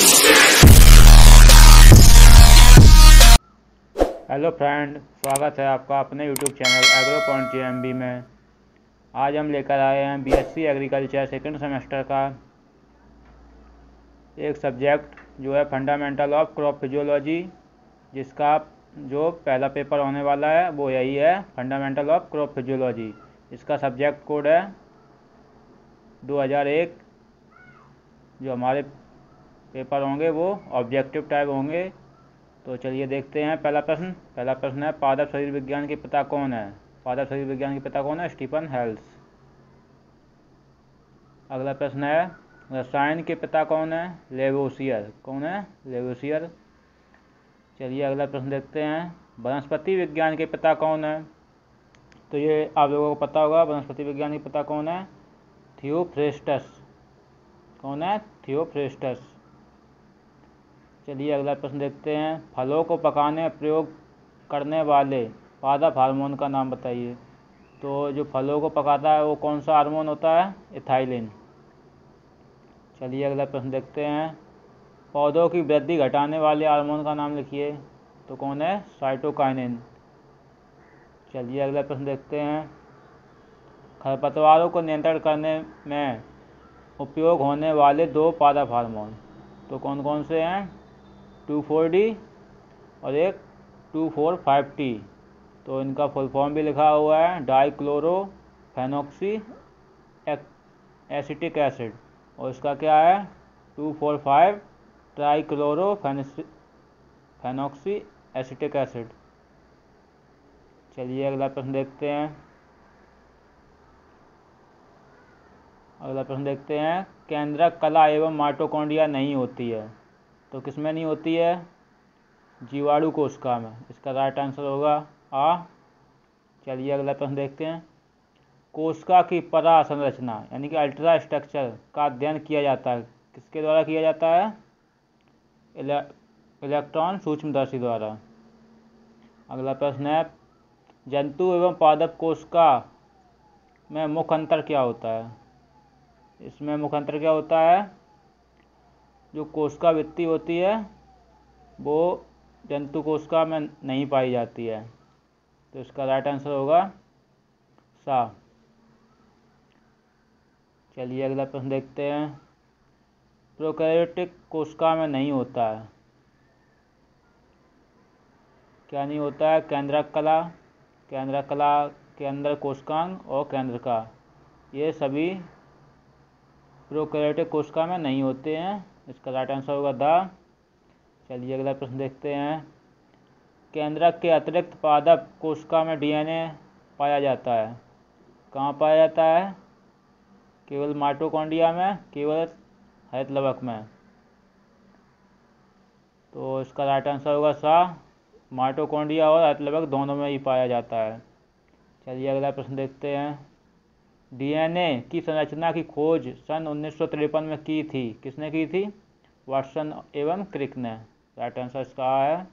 Hello friend, स्वागत है आपका अपने यूट्यूब चैनल Agro.JMB में। आज हम लेकर आए हैं बीएससी एग्रीकल्चर सेकंड सेमेस्टर का एक सब्जेक्ट जो है फंडामेंटल ऑफ क्रॉप फिजियोलॉजी, जिसका जो पहला पेपर होने वाला है वो यही है, फंडामेंटल ऑफ क्रॉप फिजियोलॉजी। इसका सब्जेक्ट कोड है 2001। जो हमारे पेपर होंगे वो ऑब्जेक्टिव टाइप होंगे। तो चलिए देखते हैं पहला प्रश्न है, पादप शरीर विज्ञान के पिता कौन है? पादप शरीर विज्ञान के पिता कौन है? Stephen Hales. अगला प्रश्न है, रसायन के पिता कौन है? लेवोसियर। कौन है? लेवोसियर। चलिए अगला प्रश्न देखते हैं, वनस्पति विज्ञान के पिता कौन है? तो ये आप लोगों को पता होगा, वनस्पति विज्ञान के पिता कौन है? थियोफ्रेस्टस। कौन है? थियोफ्रेस्टस। चलिए अगला प्रश्न देखते हैं, फलों को पकाने में प्रयोग करने वाले पादप हार्मोन का नाम बताइए। तो जो फलों को पकाता है वो कौन सा हार्मोन होता है? इथाइलिन। चलिए अगला प्रश्न देखते हैं, पौधों की वृद्धि घटाने वाले हार्मोन का नाम लिखिए। तो कौन है? साइटोकाइनिन। चलिए अगला प्रश्न देखते हैं, खरपतवारों को नियंत्रण करने में उपयोग होने वाले दो पादप हार्मोन तो कौन कौन से हैं? 2,4-D और एक 2,4,5-T। तो इनका फुल फॉर्म भी लिखा हुआ है, डाइक्लोरोफेनॉक्सी एसिटिक एसिड, और इसका क्या है? 2,4,5 ट्राइक्लोरोफेनॉक्सी एसिटिक एसिड। चलिए अगला प्रश्न देखते हैं, केंद्रक कला एवं माइटोकॉन्ड्रिया नहीं होती है। तो किसमें नहीं होती है? जीवाणु कोशिका में। इसका राइट आंसर होगा आ। चलिए अगला प्रश्न देखते हैं, कोशिका की पराह संरचना यानी कि अल्ट्रा स्ट्रक्चर का अध्ययन किया जाता है, किसके द्वारा किया जाता है? इलेक्ट्रॉन सूक्ष्मदर्शी द्वारा। अगला प्रश्न है, जंतु एवं पादप कोशिका में मुख्य अंतर क्या होता है? इसमें मुख्य अंतर क्या होता है? जो कोशिका भित्ति होती है वो जंतु कोशिका में नहीं पाई जाती है। तो इसका राइट आंसर होगा सा। चलिए अगला प्रश्न देखते हैं, प्रोकैरियोटिक कोशिका में नहीं होता है, क्या नहीं होता है? केंद्रक कला के अंदर कोशिकांग और केंद्रका, ये सभी प्रोकैरियोटिक कोशिका में नहीं होते हैं। इसका राइट आंसर होगा द। चलिए अगला प्रश्न देखते हैं, केंद्रक के अतिरिक्त पादप कोशिका में डीएनए पाया जाता है, कहाँ पाया जाता है? केवल माइटोकॉन्ड्रिया में, केवल हरित लवक में। तो इसका राइट आंसर होगा सा, माइटोकॉन्ड्रिया और हरित लवक दोनों में ही पाया जाता है। चलिए अगला प्रश्न देखते हैं, डीएनए की संरचना की खोज सन 1953 में की थी, किसने की थी? वाटसन एवं क्रिक ने। राइट आंसर इसका है।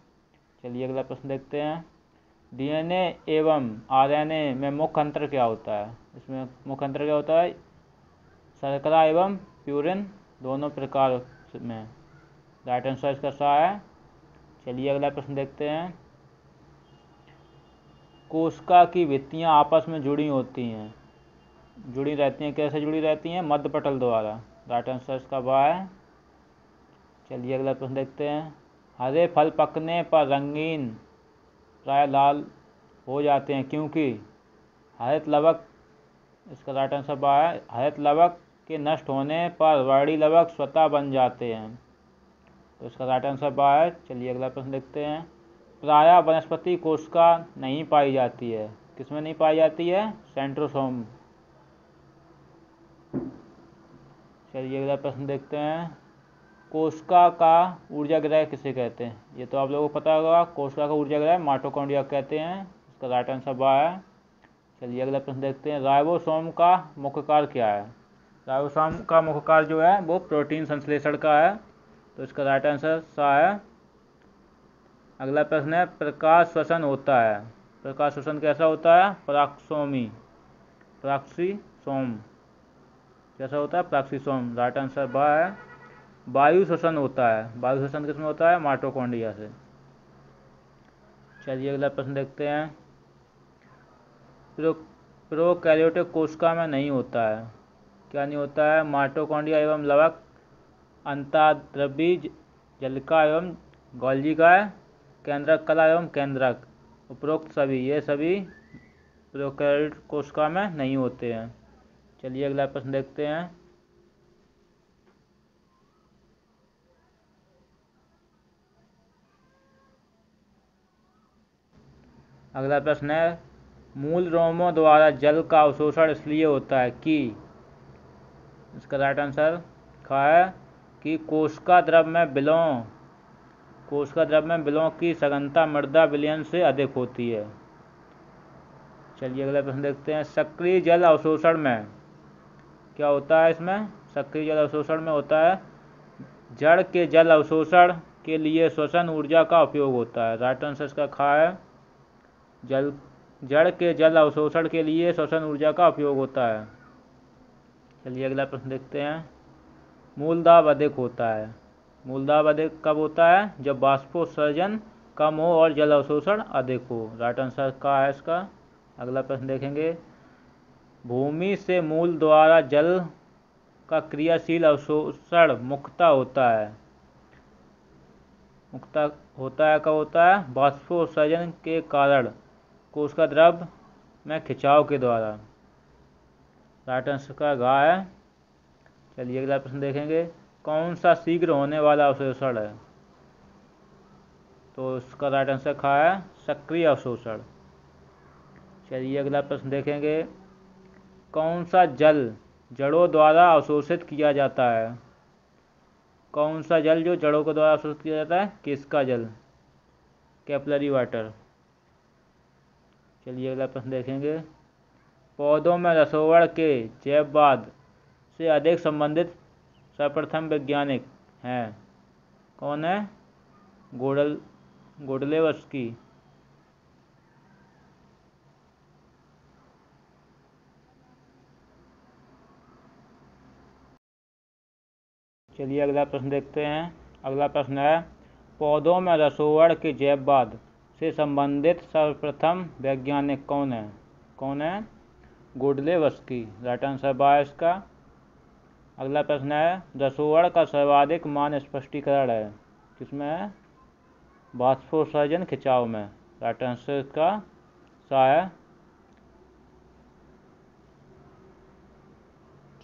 चलिए अगला प्रश्न देखते हैं, डीएनए एवं आरएनए में मुख्य अंतर क्या होता है? इसमें मुख्य अंतर क्या होता है? शर्करा एवं प्यूरिन दोनों प्रकार में। राइट आंसर इसका सा है। चलिए अगला प्रश्न देखते हैं, कोशिका की भित्तियाँ आपस में जुड़ी रहती हैं, कैसे जुड़ी रहती हैं? मध्यपटल द्वारा। राइट आंसर इसका बा है। चलिए अगला प्रश्न देखते हैं, हरे फल पकने पर रंगीन प्राय लाल हो जाते हैं क्योंकि? हरित लवक। इसका राइट आंसर बा है, हरित लवक के नष्ट होने पर वर्णी लवक स्वतः बन जाते हैं। तो इसका राइट आंसर बा है। चलिए अगला प्रश्न देखते हैं, प्रायः वनस्पति कोशिका नहीं पाई जाती है, किसमें नहीं पाई जाती है? सेंट्रोसोम। चलिए अगला प्रश्न देखते हैं, कोशिका का ऊर्जा ग्रह किसे कहते हैं? ये तो आप लोगों को पता होगा, कोशिका का ऊर्जा ग्रह माइटोकॉन्ड्रिया कहते हैं। इसका राइट आंसर बा है। चलिए अगला प्रश्न देखते हैं, राइबोसोम का मुख्य कार्य क्या है? राइबोसोम का मुख्य कार्य जो है वो प्रोटीन संश्लेषण का है। तो इसका राइट आंसर सा है। अगला प्रश्न है, प्रकाश श्वसन होता है, प्रकाश श्वसन कैसा होता है? प्रॉक्सीसोम कैसा होता है? प्रॉक्सीसोम। राइट आंसर बा है। वायु श्वसन होता है। वायु श्वसन किसमें होता है? माइटोकॉन्ड्रिया से। चलिए अगला प्रश्न देखते हैं। प्रोकैरियोटिक कोशिका में नहीं होता है। क्या नहीं होता है? माइटोकॉन्ड्रिया एवं लवक, अंतःद्रव्यी जलिका एवं गोल्जिका, केंद्रक कला एवं केंद्रक। उपरोक्त सभी, ये सभी प्रोकैरियोटिक कोशिका में नहीं होते हैं। चलिए अगला प्रश्न देखते हैं। अगला प्रश्न है, मूल रोमों द्वारा जल का अवशोषण इसलिए होता है कि, इसका राइट आंसर क्या है कि कोशिका द्रव में विलों की सघनता मृदा विलयन से अधिक होती है। चलिए अगला प्रश्न देखते हैं। सक्रिय जल अवशोषण में क्या होता है? इसमें सक्रिय जल अवशोषण में होता है, जड़ के जल अवशोषण के लिए श्वसन ऊर्जा का उपयोग होता है। राइट आंसर इसका क्या है? जड़ के जल अवशोषण के लिए श्वसन ऊर्जा का उपयोग होता है। चलिए अगला प्रश्न देखते हैं। मूलदाब अधिक होता है। मूलदाब अधिक कब होता है? जब बाष्पोत्सर्जन कम हो और जल अवशोषण अधिक हो। राइट आंसर क्या है इसका? अगला प्रश्न देखेंगे। भूमि से मूल द्वारा जल का क्रियाशील अवशोषण मुख्यतः होता है। मुख्यतः होता है कब होता है? बाष्पोत्सर्जन के कारण कोशिका द्रव में खिंचाव के द्वारा। राइट आंसर का घा है। चलिए अगला प्रश्न देखेंगे। कौन सा शीघ्र होने वाला अवशोषण है? तो इसका राइट आंसर क्या है? सक्रिय अवशोषण। चलिए अगला प्रश्न देखेंगे। कौन सा जल जड़ों द्वारा अवशोषित किया जाता है? कौन सा जल जो जड़ों के द्वारा अवशोषित किया जाता है? किसका जल? Capillary water. चलिए अगला प्रश्न देखेंगे। पौधों में रसोवण के जैववाद से अधिक संबंधित सर्वप्रथम वैज्ञानिक हैं। कौन है? गोडलेवस्की। चलिए अगला प्रश्न देखते हैं। अगला प्रश्न है, पौधों में रसोवण के जैववाद से संबंधित सर्वप्रथम वैज्ञानिक कौन है? कौन है? गोडलेवस्की। राइट आंसर बा इसका। अगला प्रश्न है, रसोवण का सर्वाधिक मान स्पष्टीकरण है। किसमें है? बाष्पोत्सर्जन खिंचाव में। राइट आंसर इसका सा है।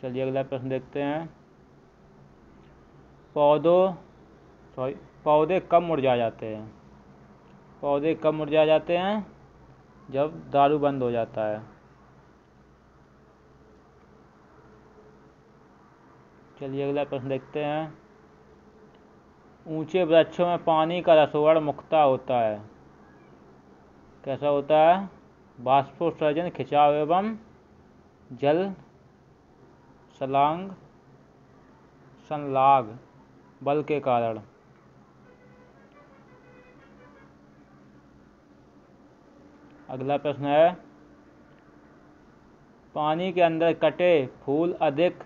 चलिए अगला प्रश्न देखते हैं। पौधे कब मुरझा जाते हैं? पौधे कब मुरझा जाते हैं? जब दारू बंद हो जाता है। चलिए अगला प्रश्न देखते हैं। ऊंचे वृक्षों में पानी का रसोवण मुख्यतः होता है। कैसा होता है? बाष्पोत्सर्जन खिंचाव एवं जल संलाग बल के कारण। अगला प्रश्न है, पानी के अंदर कटे फूल अधिक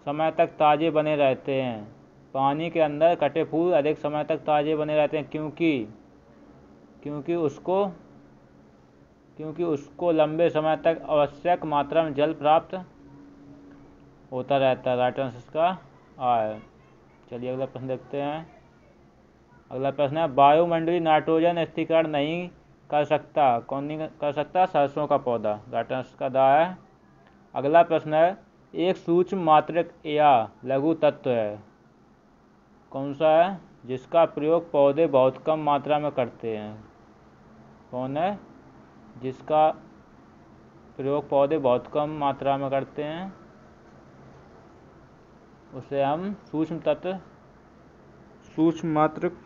समय तक ताजे बने रहते हैं। पानी के अंदर कटे फूल अधिक समय तक ताजे बने रहते हैं क्योंकि उसको लंबे समय तक आवश्यक मात्रा में जल प्राप्त होता रहता है। राइट आंसर इसका आ है। चलिए अगला प्रश्न देखते हैं। अगला प्रश्न है, वायुमंडलीय नाइट्रोजन स्थिरीकरण नहीं कर सकता। कौन नहीं कर सकता? सरसों का पौधा। राइट आंसर का दा है। अगला प्रश्न है, एक सूक्ष्म मात्रक या लघु तत्व है। कौन सा है? जिसका प्रयोग पौधे बहुत कम मात्रा में करते हैं। कौन है? जिसका प्रयोग पौधे बहुत कम मात्रा में करते हैं, उसे हम सूक्ष्म मात्रक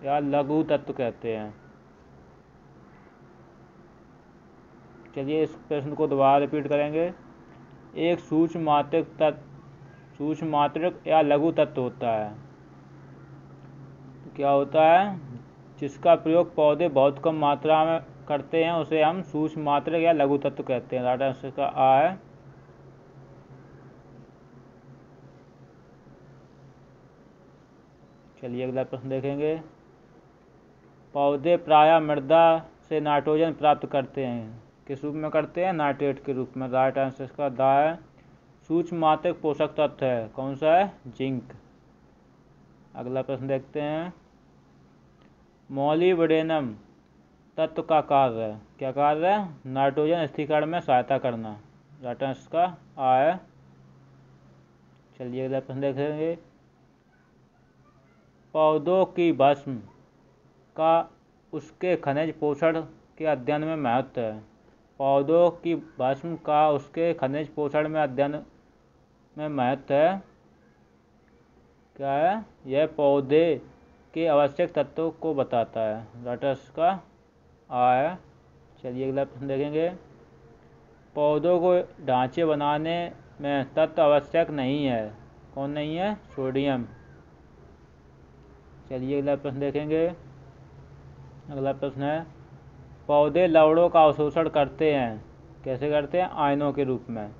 या लघु तत्व कहते हैं। चलिए इस प्रश्न को दोबारा रिपीट करेंगे। एक सूक्ष्म मात्रक या लघु तत्व होता है। तो क्या होता है? जिसका प्रयोग पौधे बहुत कम मात्रा में करते हैं, उसे हम सूक्ष्म मात्रक या लघु तत्व कहते हैं। राइट आंसर का आ है। चलिए अगला प्रश्न देखेंगे। पौधे प्रायः मृदा से नाइट्रोजन प्राप्त करते हैं, किस रूप में करते हैं? नाइट्रेट के रूप में। राइट आंसर इसका दा है। सूक्ष्म मात्रक पोषक तत्व है, कौन सा है? जिंक। अगला प्रश्न देखते हैं। मॉलिब्डेनम तत्व का कार्य है, क्या कार्य है? नाइट्रोजन स्थिरीकरण में सहायता करना। राइट आंसर इसका आ है। चलिए अगला प्रश्न देखेंगे। पौधों की भस्म का उसके खनिज पोषण के अध्ययन में महत्व है। पौधों की भस्म का उसके खनिज पोषण में अध्ययन में महत्व है, क्या है? यह पौधे के आवश्यक तत्वों को बताता है। राइट आंसर का आ है। चलिए अगला प्रश्न देखेंगे। पौधों को ढांचे बनाने में तत्व आवश्यक नहीं है, कौन नहीं है? सोडियम। चलिए अगला प्रश्न देखेंगे। अगला प्रश्न है। पौधे लवणों का अवशोषण करते हैं, कैसे करते हैं? आयनों के रूप में।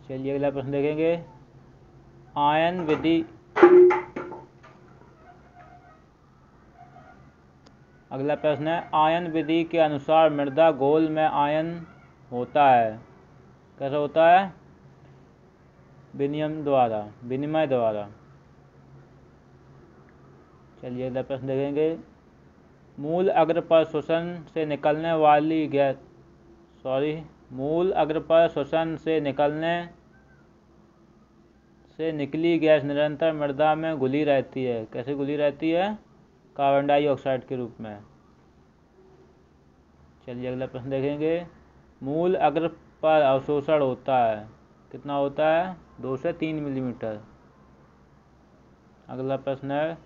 चलिए अगला प्रश्न देखेंगे। आयन विधि अगला प्रश्न है। आयन विधि के अनुसार मृदा घोल में आयन होता है, कैसा होता है? विनिमय द्वारा। चलिए अगला प्रश्न देखेंगे। मूल अग्र पर श्वसन से निकलने वाली गैस मूल अग्र पर श्वसन से निकली गैस निरंतर मृदा में घुली रहती है, कैसे घुली रहती है? कार्बन डाइऑक्साइड के रूप में। चलिए अगला प्रश्न देखेंगे। मूल अग्र पर अवशोषण होता है, कितना होता है? 2 से 3 मिलीमीटर। अगला प्रश्न है।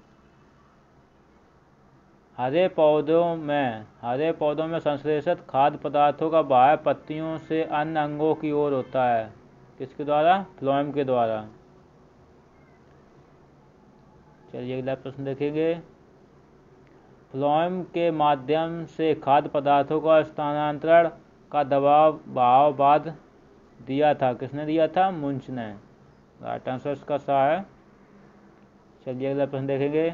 हरे पौधों में संश्लेषित खाद्य पदार्थों का बहाव पत्तियों से अन्य अंगों की ओर होता है, किसके द्वारा? फ्लोएम के द्वारा। चलिए अगला प्रश्न देखेंगे। फ्लोएम के माध्यम से खाद्य पदार्थों का स्थानांतरण का बहाव बाद दिया था, किसने दिया था? मुंच ने। राइट आंसर इसका सा है। चलिए अगला प्रश्न देखेंगे।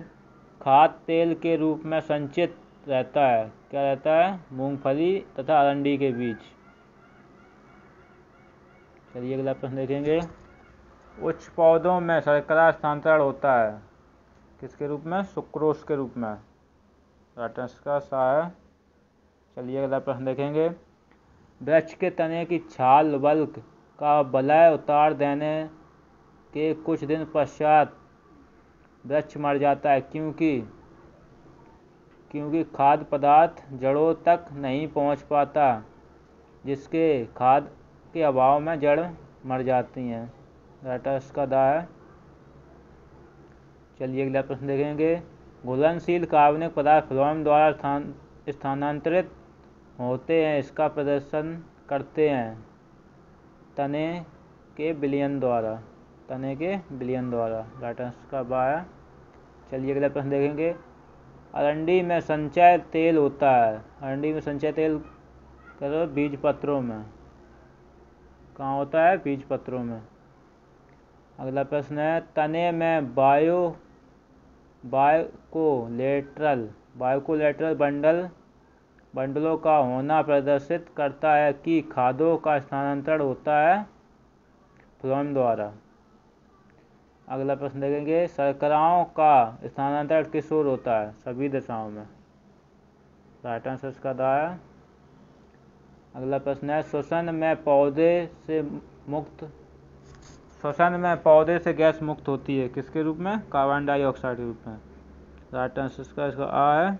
खाद्य तेल के रूप में संचित रहता है, क्या रहता है? मूंगफली तथा अरंडी के बीज। चलिए अगला प्रश्न देखेंगे। उच्च पौधों में शर्करा स्थानांतरण होता है, किसके रूप में? सुक्रोज के रूप में। राइट आंसर का सा है। चलिए अगला प्रश्न देखेंगे। वृक्ष के तने की छाल बल्क का वलय उतार देने के कुछ दिन पश्चात वृक्ष मर जाता है, क्योंकि खाद्य पदार्थ जड़ों तक नहीं पहुंच पाता, जिसके खाद के अभाव में जड़ मर जाती हैं। राइट आंसर का दा है। चलिए अगला प्रश्न देखेंगे। घुलनशील कार्बनिक पदार्थ फ्लोएम द्वारा स्थानांतरित होते हैं, इसका प्रदर्शन करते हैं तने के विलयन द्वारा। राइट आंसर का बा है। चलिए अगला प्रश्न देखेंगे। अरंडी में संचय तेल होता है, अरंडी में संचय तेल करो बीज पत्रों में, कहाँ होता है? बीज पत्रों में। अगला प्रश्न है। तने में बायोकोलेटरल बंडलों का होना प्रदर्शित करता है कि खादों का स्थानांतरण होता है फ्लोएम द्वारा। अगला प्रश्न देखेंगे। शर्कराओं का स्थानांतरण किस ओर होता है? सभी दिशाओं में। राइट आंसर इसका दा है। अगला प्रश्न है। श्वसन में पौधे से गैस मुक्त होती है, किसके रूप में? कार्बन डाइऑक्साइड के रूप में। राइट आंसर इसका आ है।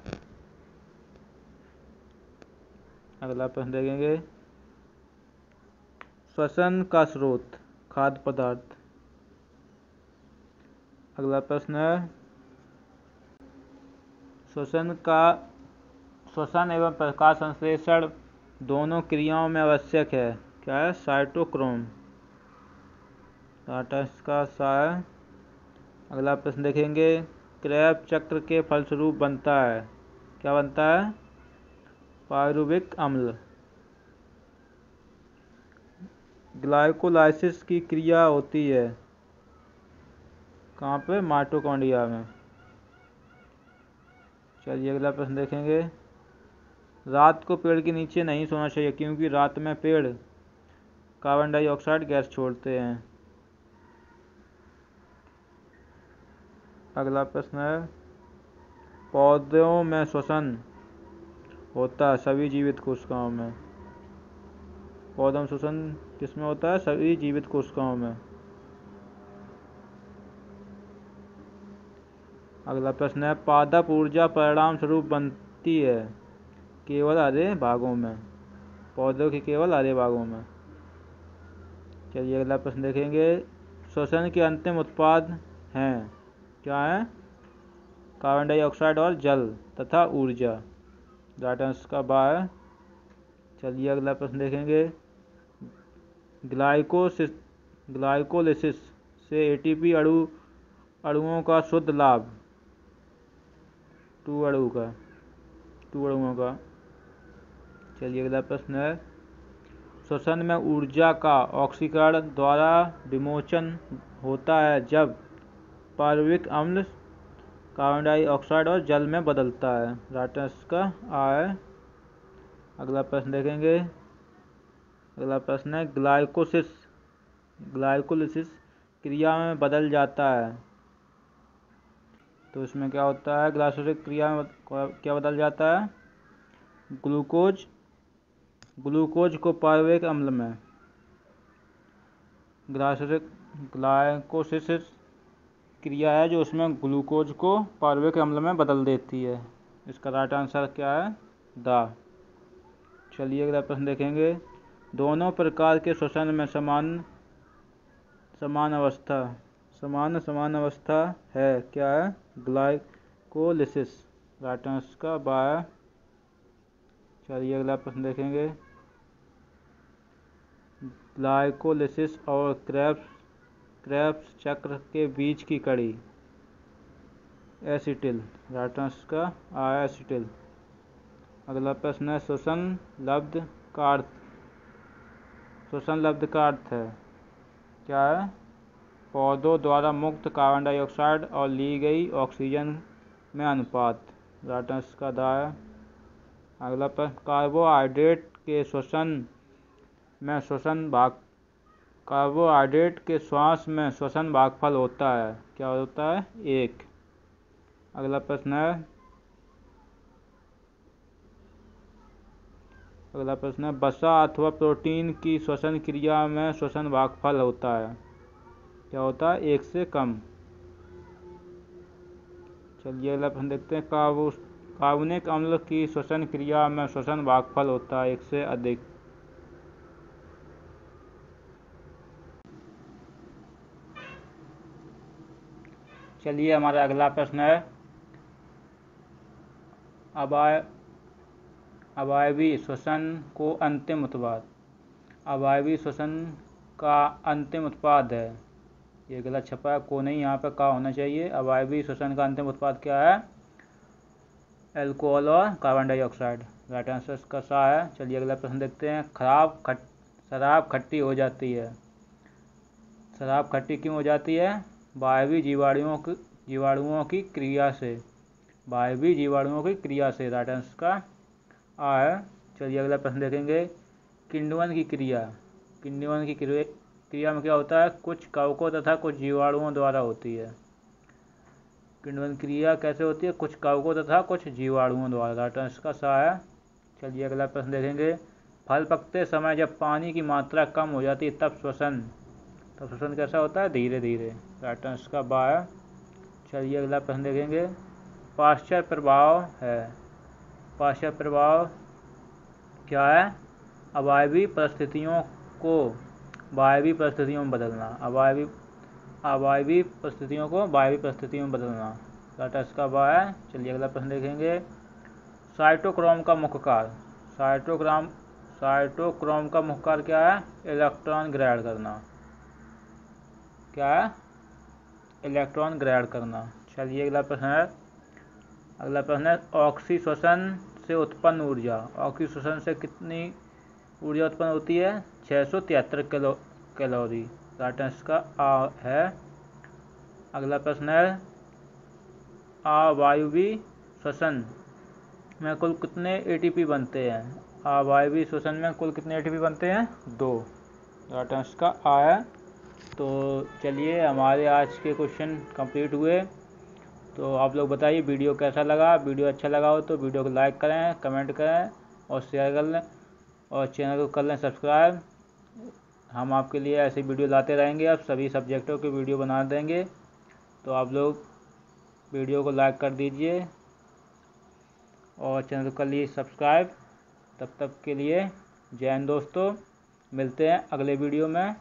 अगला प्रश्न देखेंगे। श्वसन का स्रोत खाद्य पदार्थ। अगला प्रश्न है। श्वसन एवं प्रकाश संश्लेषण दोनों क्रियाओं में आवश्यक है, क्या है? साइटोक्रोम। टाटा इसका सा है। अगला प्रश्न देखेंगे। क्रेब्स चक्र के फलस्वरूप बनता है, क्या बनता है? पायरुविक अम्ल। ग्लाइकोलाइसिस की क्रिया होती है, कहाँ पे? माइटोकॉन्ड्रिया में। चलिए अगला प्रश्न देखेंगे। रात को पेड़ के नीचे नहीं सोना चाहिए क्योंकि रात में पेड़ कार्बन डाइऑक्साइड गैस छोड़ते हैं। अगला प्रश्न है, पौधों में श्वसन होता है सभी जीवित कोशिकाओं में। पौधों में श्वसन किसमें होता है? सभी जीवित कोशिकाओं में। अगला प्रश्न है, पादप ऊर्जा परिणाम स्वरूप बनती है केवल हरे भागों में। पौधों के केवल हरे भागों में। चलिए अगला प्रश्न देखेंगे। श्वसन के अंतिम उत्पाद हैं, क्या है? कार्बन डाइऑक्साइड और जल तथा ऊर्जा। राइट आंसर का बा है। चलिए अगला प्रश्न देखेंगे। ग्लाइकोलिसिस से एटीपी अणुओं का शुद्ध लाभ। टू अणुओं का। चलिए अगला प्रश्न है, श्वसन में ऊर्जा का ऑक्सीकरण द्वारा विमोचन होता है जब पार्विक अम्ल कार्बन डाइऑक्साइड और जल में बदलता है। राइट आंसर का आ है। अगला प्रश्न देखेंगे। अगला प्रश्न है, ग्लाइकोलिसिस क्रिया में बदल जाता है, तो इसमें क्या होता है? ग्लाइकोलिसिस क्रिया में क्या बदल जाता है? ग्लूकोज को पार्विक अम्ल में। ग्लाइकोलिसिस क्रिया है जो उसमें ग्लूकोज को पार्विक अम्ल में बदल देती है। इसका राइट आंसर क्या है? दा। चलिए अगला प्रश्न देखेंगे। दोनों प्रकार के श्वसन में समान अवस्था है, क्या है? ग्लाइकोलिसिस। राइट आंसर का बा है। चलिए अगला प्रश्न देखेंगे। ग्लाइकोलिसिस और क्रेब्स चक्र के बीच की कड़ी। एसिटिल। राइट आंसर का आ है एसिटिल। अगला प्रश्न है, श्वसन लब्ध का अर्थ है, क्या है? पौधों द्वारा मुक्त कार्बन डाइऑक्साइड और ली गई ऑक्सीजन में अनुपात। राइट आंसर का दा है। अगला प्रश्न, कार्बोहाइड्रेट के श्वास में श्वसन भागफल होता है, क्या होता है? 1। अगला प्रश्न है, वसा अथवा प्रोटीन की श्वसन क्रिया में श्वसन भागफल होता है, क्या होता है? 1 से कम। चलिए अगला प्रश्न देखते हैं। कार्बनिक अम्ल की श्वसन क्रिया में श्वसन भागफल होता है 1 से अधिक। चलिए हमारा अगला प्रश्न है, अवायवीय श्वसन को अंतिम उत्पाद। अवायवीय श्वसन का अंतिम उत्पाद है, ये गलत छपा है, को नहीं, यहाँ पर का होना चाहिए। अवायवीय श्वसन का अंतिम उत्पाद क्या है? अल्कोहल और कार्बन डाइऑक्साइड। राइट आंसर का सा है। चलिए अगला प्रश्न देखते हैं। शराब खट्टी हो जाती है, शराब खट्टी क्यों हो जाती है? वायवीय जीवाणुओं की क्रिया से। वायवीय जीवाणुओं की क्रिया से। राइट आंसर का आ है। चलिए अगला प्रश्न देखेंगे। किण्वन की क्रिया में क्या होता है? कुछ कवकों तथा कुछ जीवाणुओं द्वारा होती है। किण्वन क्रिया कैसे होती है? कुछ कवकों तथा कुछ जीवाणुओं द्वारा। राइट आंसर का सा है। चलिए अगला प्रश्न देखेंगे। फल पकते समय जब पानी की मात्रा कम हो जाती है तब श्वसन कैसा होता है? धीरे धीरे। राइट आंसर का बा है। चलिए अगला प्रश्न देखेंगे। पाश्चर प्रभाव क्या है? अवायवीय परिस्थितियों को वायवीय परिस्थितियों में बदलना। अवायवीय परिस्थितियों को वायवीय परिस्थितियों में बदलना। राइट आंसर का बा है। चलिए अगला प्रश्न देखेंगे। साइटोक्रोम का मुख्य कार्य क्या है? इलेक्ट्रॉन ग्रहण करना। क्या है? इलेक्ट्रॉन ग्रहण करना। चलिए अगला प्रश्न है। ऑक्सीश्वसन से उत्पन्न ऊर्जा। ऑक्सीश्वसन से कितनी ऊर्जा उत्पन्न होती है? 673 कैलोरी। राइट आंसर का आ है। अगला प्रश्न है अवायवीय श्वसन में कुल कितने एटीपी बनते हैं? अवायवीय श्वसन में कुल कितने एटीपी बनते हैं? 2। राइट आंसर का आ है। तो चलिए हमारे आज के क्वेश्चन कंप्लीट हुए। तो आप लोग बताइए वीडियो कैसा लगा। वीडियो अच्छा लगा हो तो वीडियो को लाइक करें, कमेंट करें और शेयर कर लें और चैनल को कर लें सब्सक्राइब। हम आपके लिए ऐसी वीडियो लाते रहेंगे, अब सभी सब्जेक्टों की वीडियो बना देंगे। तो आप लोग वीडियो को लाइक कर दीजिए और चैनल को कर लीजिए सब्सक्राइब। तब तक के लिए जय हिंद दोस्तों, मिलते हैं अगले वीडियो में।